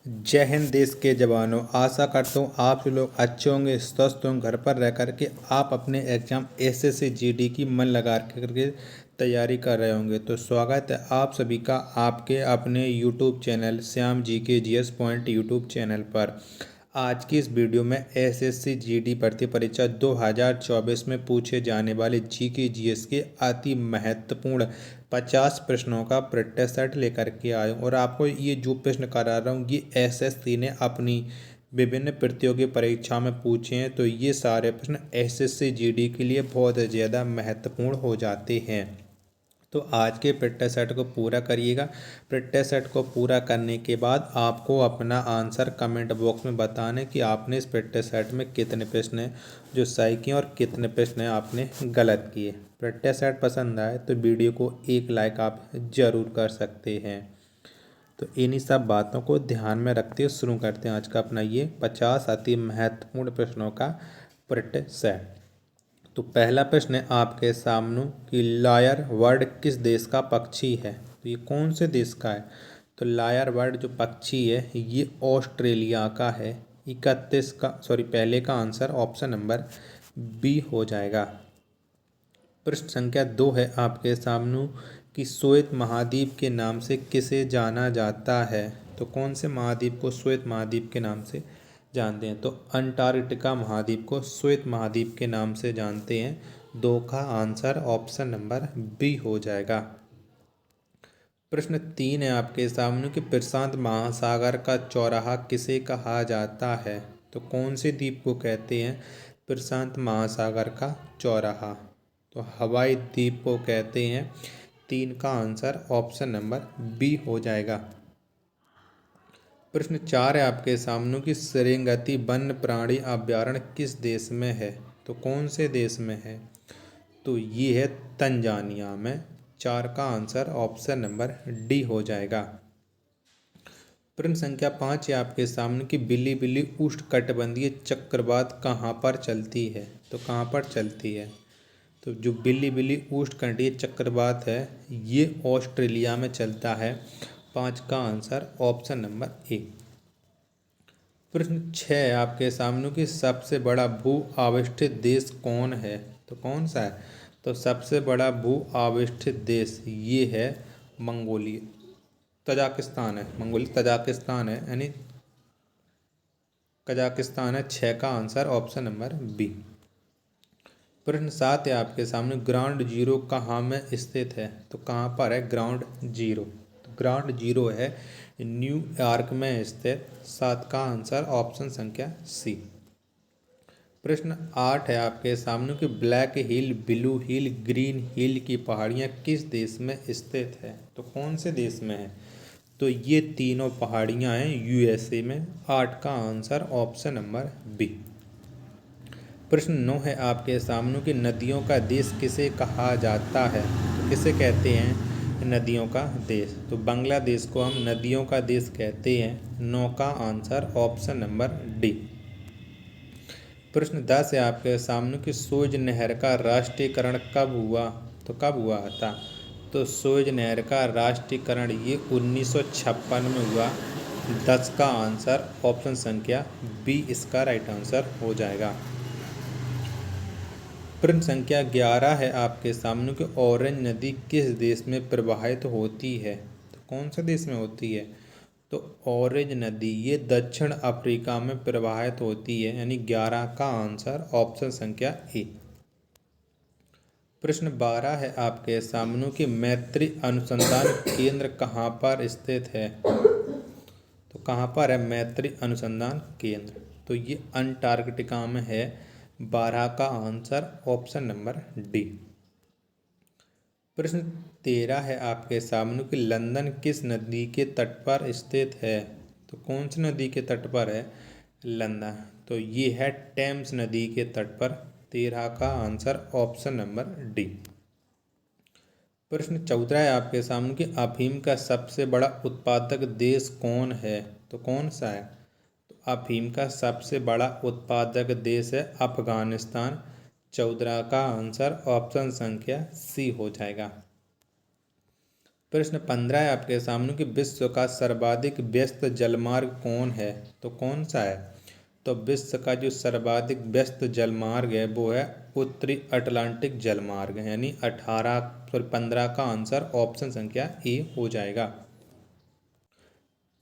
जय हिंद देश के जवानों। आशा करता हूँ आप लोग अच्छे होंगे, स्वस्थ होंगे, घर पर रह कर के आप अपने एग्जाम एसएससी जीडी की मन लगा करके तैयारी कर रहे होंगे। तो स्वागत है आप सभी का आपके अपने यूट्यूब चैनल श्याम जी के जीएस पॉइंट यूट्यूब चैनल पर। आज की इस वीडियो में एसएससी जीडी भर्ती परीक्षा 2024 में पूछे जाने वाले जीके जीएस के अति महत्वपूर्ण 50 प्रश्नों का प्रैक्टिस सेट लेकर के आया हूँ। और आपको ये जो प्रश्न करा रहा हूँ ये एसएससी ने अपनी विभिन्न प्रतियोगी परीक्षा में पूछे हैं। तो ये सारे प्रश्न एसएससी जीडी के लिए बहुत ज़्यादा महत्वपूर्ण हो जाते हैं। तो आज के प्रैक्टिस सेट को पूरा करिएगा। प्रैक्टिस सेट को पूरा करने के बाद आपको अपना आंसर कमेंट बॉक्स में बताने कि आपने इस प्रैक्टिस सेट में कितने प्रश्न जो सही किए और कितने प्रश्न आपने गलत किए। प्रैक्टिस सेट पसंद आए तो वीडियो को एक लाइक आप ज़रूर कर सकते हैं। तो इन्हीं सब बातों को ध्यान में रखते हुए शुरू करते हैं आज का अपना ये 50 अति महत्वपूर्ण प्रश्नों का प्रैक्टिस सेट। तो पहला प्रश्न है आपके सामने कि लायर बर्ड किस देश का पक्षी है। तो ये कौन से देश का है। तो लायर बर्ड जो पक्षी है ये ऑस्ट्रेलिया का है। 31 का पहले का आंसर ऑप्शन नंबर बी हो जाएगा। प्रश्न संख्या 2 है आपके सामने कि श्वेत महाद्वीप के नाम से किसे जाना जाता है। तो कौन से महाद्वीप को श्वेत महाद्वीप के नाम से जानते हैं। तो अंटार्कटिका महाद्वीप को श्वेत महाद्वीप के नाम से जानते हैं। 2 का आंसर ऑप्शन नंबर बी हो जाएगा। प्रश्न 3 है आपके सामने कि प्रशांत महासागर का चौराहा किसे कहा जाता है। तो कौन से द्वीप को कहते हैं प्रशांत महासागर का चौराहा। तो हवाई द्वीप को कहते हैं। 3 का आंसर ऑप्शन नंबर बी हो जाएगा। प्रश्न 4 है आपके सामने कि सेरेंगेती वन्य प्राणी अभयारण्य किस देश में है। तो कौन से देश में है। तो ये है तंजानिया में। 4 का आंसर ऑप्शन नंबर डी हो जाएगा। प्रश्न संख्या 5 है आपके सामने कि बिल्ली बिल्ली उष्णकटिबंधीय चक्रवात कहाँ पर चलती है। तो कहाँ पर चलती है। तो जो बिल्ली बिल्ली उष्णकटिबंधीय चक्रवात है ये ऑस्ट्रेलिया में चलता है। 5 का आंसर ऑप्शन नंबर ए। प्रश्न 6 है आपके सामने कि सबसे बड़ा भू आविष्ठित देश कौन है। तो कौन सा है। तो सबसे बड़ा भू आविष्ठित देश ये है मंगोलिया तजाकिस्तान है। मंगोलिया तजाकिस्तान है यानी कजाकिस्तान है। 6 का आंसर ऑप्शन नंबर बी। प्रश्न 7 है आपके सामने ग्राउंड जीरो कहाँ में स्थित है। तो कहाँ पर है ग्राउंड जीरो। तो ग्राउंड जीरो है न्यूयॉर्क में स्थित। 7 का आंसर ऑप्शन संख्या सी। प्रश्न 8 है आपके सामने कि ब्लैक हिल, ब्लू हिल, ग्रीन हिल की पहाड़ियाँ किस देश में स्थित है। तो कौन से देश में है। तो ये तीनों पहाड़ियाँ हैं यूएसए में। 8 का आंसर ऑप्शन नंबर बी। प्रश्न 9 है आपके सामने कि नदियों का देश किसे कहा जाता है। तो किसे कहते हैं नदियों का देश। तो बांग्लादेश को हम नदियों का देश कहते हैं। 9 का आंसर ऑप्शन नंबर डी। प्रश्न 10 है आपके सामने कि सुएज नहर का राष्ट्रीयकरण कब हुआ। तो कब हुआ था। तो सुएज नहर का राष्ट्रीयकरण ये 1956 में हुआ। 10 का आंसर ऑप्शन संख्या बी इसका राइट आंसर हो जाएगा। प्रश्न संख्या 11 है आपके सामने कि ऑरेंज नदी किस देश में प्रवाहित होती है। तो कौन से देश में होती है। तो ऑरेंज नदी ये दक्षिण अफ्रीका में प्रवाहित होती है यानी 11 का आंसर ऑप्शन संख्या ए। प्रश्न 12 है आपके सामने कि मैत्री अनुसंधान केंद्र कहाँ पर स्थित है। तो कहाँ पर है मैत्री अनुसंधान केंद्र। तो ये अंटार्कटिका में है। 12 का आंसर ऑप्शन नंबर डी। प्रश्न 13 है आपके सामने कि लंदन किस नदी के तट पर स्थित है। तो कौन सी नदी के तट पर है लंदन। तो ये है टेम्स नदी के तट पर। 13 का आंसर ऑप्शन नंबर डी। प्रश्न 14 है आपके सामने कि अफीम का सबसे बड़ा उत्पादक देश कौन है। तो कौन सा है। तो अफीम का सबसे बड़ा उत्पादक देश है अफगानिस्तान। 14 का आंसर ऑप्शन संख्या सी हो जाएगा। प्रश्न 15 है आपके सामने कि विश्व का सर्वाधिक व्यस्त जलमार्ग कौन है? तो कौन सा है? तो विश्व का जो सर्वाधिक व्यस्त जलमार्ग है वो है उत्तरी अटलांटिक जलमार्ग, यानी 15 का आंसर ऑप्शन संख्या ए हो जाएगा।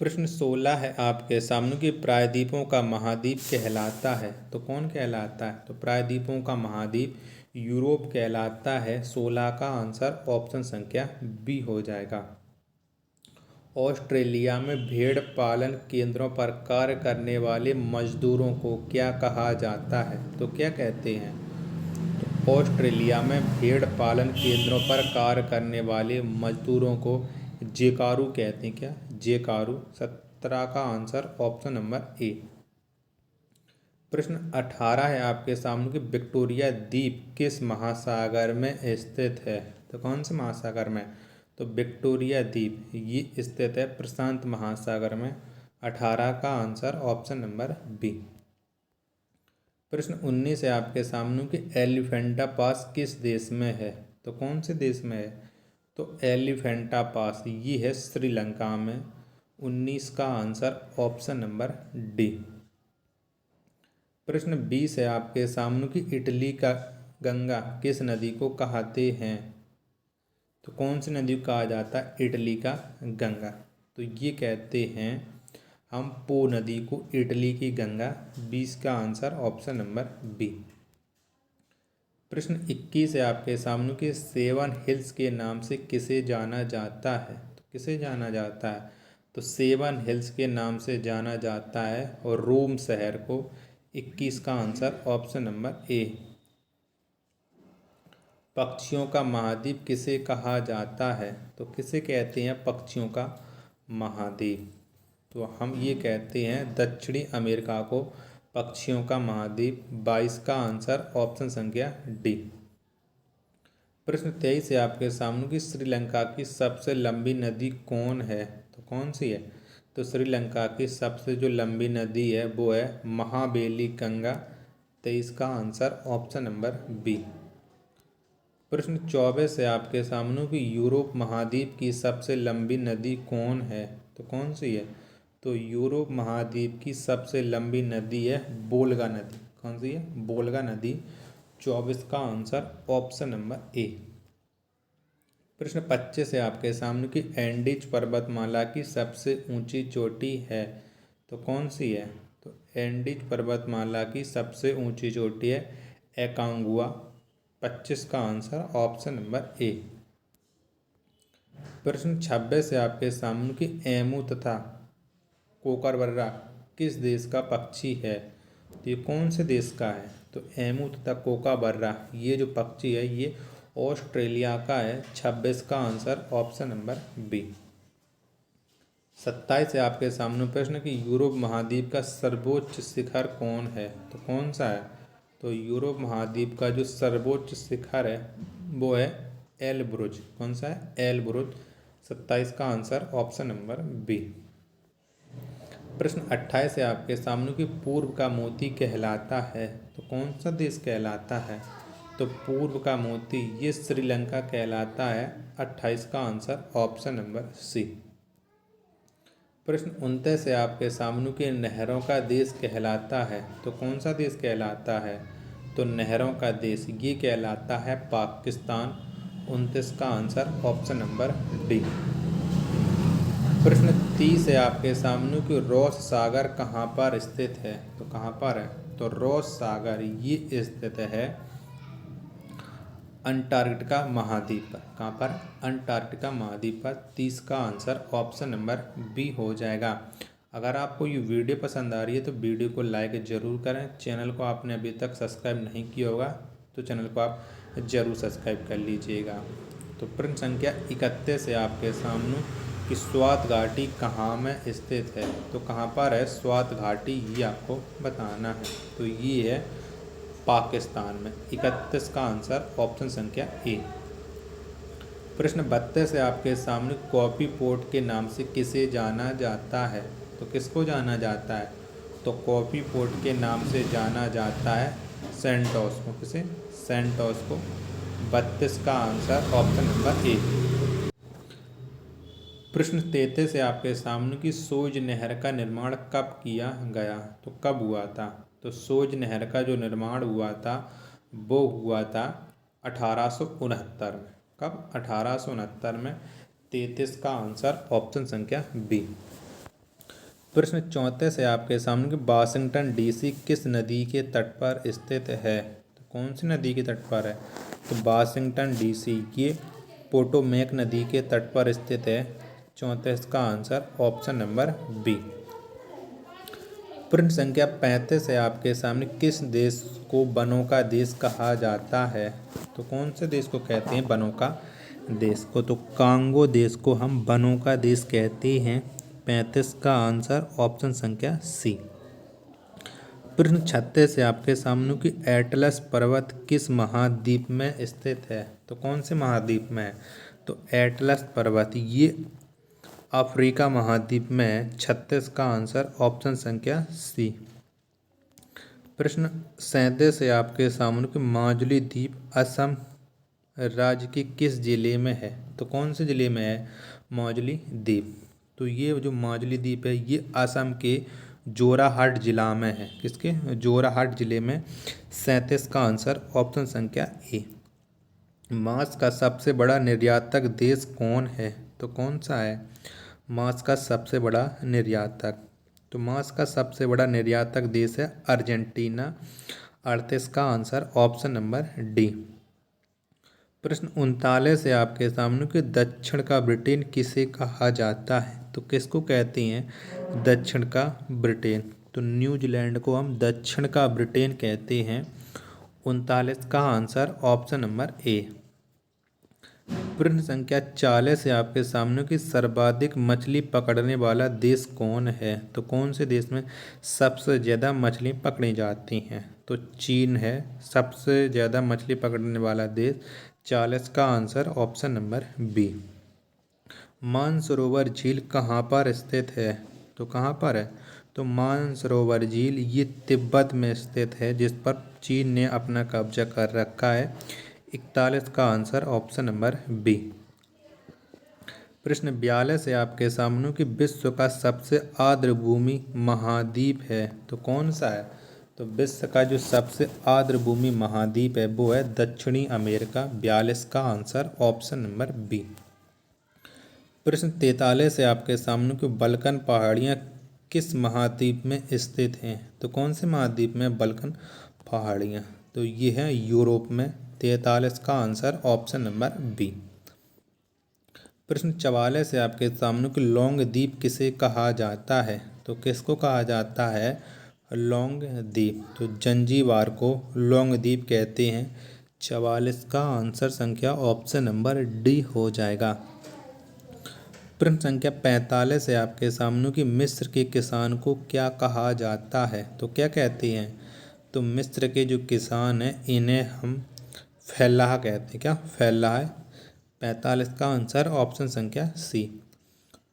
प्रश्न 16 है आपके सामने कि प्रायद्वीपों का महाद्वीप कहलाता है, तो कौन कहलाता है? तो प्रायद्वीपों का महाद्वीप यूरोप कहलाता है। 16 का आंसर ऑप्शन संख्या बी हो जाएगा। ऑस्ट्रेलिया में भेड़ पालन केंद्रों पर कार्य करने वाले मजदूरों को क्या कहा जाता है? तो क्या कहते हैं? तो ऑस्ट्रेलिया में भेड़ पालन केंद्रों पर कार्य करने वाले मजदूरों को जेकारू कहते हैं। क्या? जेकारू। 17 का आंसर ऑप्शन नंबर ए। प्रश्न 18 है आपके सामने कि विक्टोरिया द्वीप किस महासागर में स्थित है? तो कौन से महासागर में? तो विक्टोरिया द्वीप ये स्थित है प्रशांत महासागर में। 18 का आंसर ऑप्शन नंबर बी। प्रश्न 19 है आपके सामने कि एलिफेंटा पास किस देश में है? तो कौन से देश में है? तो एलिफेंटा पास ये है श्रीलंका में। 19 का आंसर ऑप्शन नंबर डी। प्रश्न 20 है आपके सामने कि इटली का गंगा किस नदी को कहते हैं? तो कौन सी नदी को कहा जाता है इटली का गंगा? तो ये कहते हैं हम पो नदी को इटली की गंगा। 20 का आंसर ऑप्शन नंबर बी। प्रश्न 21 है आपके सामने कि सेवन हिल्स के नाम से किसे जाना जाता है? तो किसे जाना जाता है? तो सेवन हिल्स के नाम से जाना जाता है और रोम शहर को। 21 का आंसर ऑप्शन नंबर ए। पक्षियों का महाद्वीप किसे कहा जाता है? तो किसे कहते हैं पक्षियों का महाद्वीप? तो हम ये कहते हैं दक्षिणी अमेरिका को पक्षियों का महाद्वीप। 22 का आंसर ऑप्शन संख्या डी। प्रश्न 23 है आपके सामने कि श्रीलंका की सबसे लंबी नदी कौन है? तो कौन सी है? तो श्रीलंका की सबसे जो लंबी नदी है वो है महाबेली गंगा। 23 का आंसर ऑप्शन नंबर बी। प्रश्न 24 है आपके सामने कि यूरोप महाद्वीप की सबसे लंबी नदी कौन है? तो कौन सी है? तो यूरोप महाद्वीप की सबसे लंबी नदी है वोल्गा नदी। कौन सी है? वोल्गा नदी। 24 का आंसर ऑप्शन नंबर ए। प्रश्न 25 है आपके सामने कि एंडीज पर्वतमाला की सबसे ऊंची चोटी है, तो कौन सी है? तो एंडीज पर्वतमाला की सबसे ऊंची चोटी है एकांगुआ। 25 का आंसर ऑप्शन नंबर ए। प्रश्न 26 है आपके सामने कि एमू तथा कोकरबर्रा किस देश का पक्षी है? तो ये कौन से देश का है? तो एमू तथा कोकाबर्रा ये जो पक्षी है ये ऑस्ट्रेलिया का है। 26 का आंसर ऑप्शन नंबर बी। 27 है आपके सामने प्रश्न कि यूरोप महाद्वीप का सर्वोच्च शिखर कौन है? तो कौन सा है? तो यूरोप महाद्वीप का जो सर्वोच्च शिखर है वो है एलब्रुज। कौन सा है? एलब्रुज। 27 का आंसर ऑप्शन नंबर बी। प्रश्न 28 है आपके सामने कि पूर्व का मोती कहलाता है, तो कौन सा देश कहलाता है? तो पूर्व का मोती ये श्रीलंका कहलाता है। 28 का आंसर ऑप्शन नंबर सी। प्रश्न 29 है आपके सामने कि नहरों का देश कहलाता है, तो कौन सा देश कहलाता है? तो नहरों का देश ये कहलाता है पाकिस्तान। 29 का आंसर ऑप्शन नंबर डी। प्रश्न 30 है आपके सामने कि रॉस सागर कहाँ पर स्थित है? तो कहाँ पर है? तो रॉस सागर ये स्थित है अंटार्कटिका महाद्वीप पर। कहाँ पर? अंटार्कटिका महाद्वीप पर। 30 का आंसर ऑप्शन नंबर बी हो जाएगा। अगर आपको ये वीडियो पसंद आ रही है तो वीडियो को लाइक ज़रूर करें। चैनल को आपने अभी तक सब्सक्राइब नहीं किया होगा तो चैनल को आप ज़रूर सब्सक्राइब कर लीजिएगा। तो प्रश्न संख्या 31 है आपके सामने कि स्वात घाटी कहाँ में स्थित है? तो कहाँ पर है स्वात घाटी ये आपको बताना है। तो ये है पाकिस्तान में। 31 का आंसर ऑप्शन संख्या ए। प्रश्न 32 है आपके सामने कॉफी पोर्ट के नाम से किसे जाना जाता है? तो किसको जाना जाता है? तो कॉफी पोर्ट के नाम से जाना जाता है सेंटोस को। किसे? सेंटोस को। 32 का आंसर ऑप्शन नंबर ए। प्रश्न 33 से आपके सामने की सोज नहर का निर्माण कब किया गया, तो कब हुआ था। तो सोज नहर का जो निर्माण हुआ था वो हुआ था 1869 में। कब? 1869 में। 33 का आंसर ऑप्शन संख्या बी। प्रश्न 34 से आपके सामने कि वाशिंगटन डीसी किस नदी के तट पर स्थित है, तो कौन सी नदी के तट पर है। तो वाशिंगटन डीसी ये पोटोमैक नदी के तट पर स्थित है। 34 का आंसर ऑप्शन नंबर बी। प्रश्न संख्या 35 है आपके सामने किस देश को वनों का देश कहा जाता है, तो कौन से देश को कहते हैं वनों का देश को। तो कांगो देश को हम वनों का देश कहते हैं। 35 का आंसर ऑप्शन संख्या सी। प्रश्न 36 से आपके सामने कि एटलस पर्वत किस महाद्वीप में स्थित है, तो कौन से महाद्वीप में है। तो एटलस पर्वत ये अफ्रीका महाद्वीप में है। 36 का आंसर ऑप्शन संख्या सी। प्रश्न 37 से आपके सामने कि माजुली द्वीप असम राज्य के किस जिले में है, तो कौन से जिले में है माजुली द्वीप। तो ये जो माजुली द्वीप है ये असम के जोराहाट जिला में है। किसके? जोराहाट जिले में। 37 का आंसर ऑप्शन संख्या ए। मांस का सबसे बड़ा निर्यातक देश कौन है, तो कौन सा है मांस का सबसे बड़ा निर्यातक। तो मांस का सबसे बड़ा निर्यातक देश है अर्जेंटीना। 38 का आंसर ऑप्शन नंबर डी। प्रश्न 39 है आपके सामने कि दक्षिण का ब्रिटेन किसे कहा जाता है, तो किसको कहते हैं दक्षिण का ब्रिटेन। तो न्यूजीलैंड को हम दक्षिण का ब्रिटेन कहते हैं। 39 का आंसर ऑप्शन नंबर ए। प्रश्न संख्या 40 है आपके सामने कि सर्वाधिक मछली पकड़ने वाला देश कौन है, तो कौन से देश में सबसे ज़्यादा मछली पकड़ी जाती हैं। तो चीन है सबसे ज़्यादा मछली पकड़ने वाला देश। 40 का answer option number B. Mansarovar झील कहाँ पर स्थित है, तो कहाँ पर है। तो मानसरोवर झील ये तिब्बत में स्थित है जिस पर चीन ने अपना कब्जा कर रखा है। 41 का आंसर ऑप्शन नंबर बी। प्रश्न 42 है आपके सामने कि विश्व का सबसे आर्द्र भूमि महाद्वीप है, तो कौन सा है। तो विश्व का जो सबसे आर्द्र भूमि महाद्वीप है वो है दक्षिणी अमेरिका। 42 का आंसर ऑप्शन नंबर बी। प्रश्न 43 है आपके सामने कि बल्कन पहाड़ियाँ किस महाद्वीप में स्थित हैं, तो कौन से महाद्वीप में बल्कन पहाड़ियाँ। तो ये है यूरोप में। 43 का आंसर ऑप्शन नंबर बी। प्रश्न 44 है आपके सामने कि लौंग द्वीप किसे कहा जाता है, तो किसको कहा जाता है लौंग द्वीप। तो जंजीबार को लौंग द्वीप कहते हैं। 44 का आंसर संख्या ऑप्शन नंबर डी हो जाएगा। प्रश्न संख्या 45 है आपके सामने कि मिस्र के किसान को क्या कहा जाता है, तो क्या कहते हैं। तो मिस्र के जो किसान हैं इन्हें हम फैलाह कहते हैं। क्या फैलाह है। 45 का आंसर ऑप्शन संख्या सी।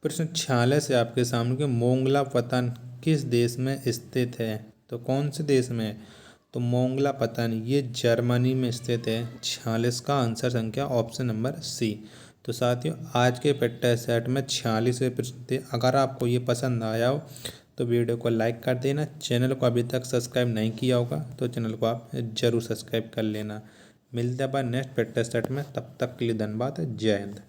प्रश्न 46 है आपके सामने कि मोंगला पतन किस देश में स्थित है, तो कौन से देश में। तो मोंगला पतन ये जर्मनी में स्थित है। 46 का आंसर संख्या ऑप्शन नंबर सी। तो साथियों आज के पेट्टा सेट में 46 प्रश्न थे। अगर आपको ये पसंद आया हो तो वीडियो को लाइक कर देना। चैनल को अभी तक सब्सक्राइब नहीं किया होगा तो चैनल को आप जरूर सब्सक्राइब कर लेना। मिलते हैं नेक्स्ट पेट्टा सेट में, तब तक के लिए धन्यवाद। जय हिंद।